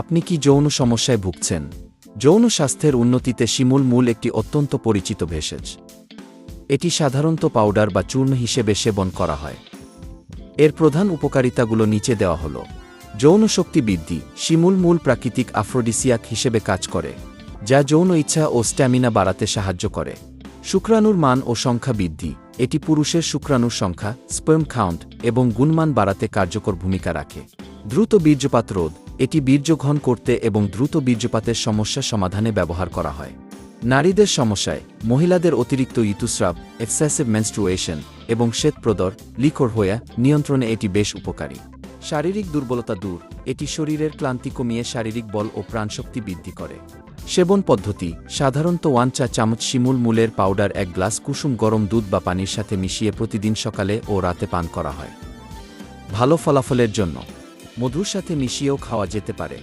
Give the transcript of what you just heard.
আপনি কি যৌন সমস্যায় ভুগছেন? যৌন স্বাস্থ্যের উন্নতিতে শিমুল মূল একটি অত্যন্ত পরিচিত ভেষজ। এটি সাধারণত পাউডার বা চূর্ণ হিসেবে সেবন করা হয়। এর প্রধান উপকারিতাগুলো নিচে দেওয়া হল। যৌন শক্তি বৃদ্ধি। শিমুল মূল প্রাকৃতিক আফ্রোডিসিয়াক হিসেবে কাজ করে, যা যৌন ইচ্ছা ও স্ট্যামিনা বাড়াতে সাহায্য করে। শুক্রাণুর মান ও সংখ্যা বৃদ্ধি। এটি পুরুষের শুক্রাণুর সংখ্যা, স্পার্ম কাউন্ট এবং গুণমান বাড়াতে কার্যকর ভূমিকা রাখে। দ্রুত বীর্যপাত রোধ। এটি বীর্য ঘন করতে এবং দ্রুত বীর্যপাতের সমস্যা সমাধানে ব্যবহার করা হয়। নারীদের সমস্যায় মহিলাদের অতিরিক্ত ঋতুস্রাব, এক্সেসিভ মেনস্ট্রুয়েশন এবং শ্বেতপ্রদর, লিখোরহোয়া নিয়ন্ত্রণে এটি বেশ উপকারী। শারীরিক দুর্বলতা দূর। এটি শরীরের ক্লান্তি কমিয়ে শারীরিক বল ও প্রাণশক্তি বৃদ্ধি করে। সেবন পদ্ধতি। সাধারণত 1 চা চামচ শিমুল মূলের পাউডার 1 গ্লাস কুসুম গরম দুধ বা পানির সাথে মিশিয়ে প্রতিদিন সকালে ও রাতে পান করা হয়। ভালো ফলাফলের জন্য মধুর সাথে মিশিয়েও খাওয়া যেতে পারে।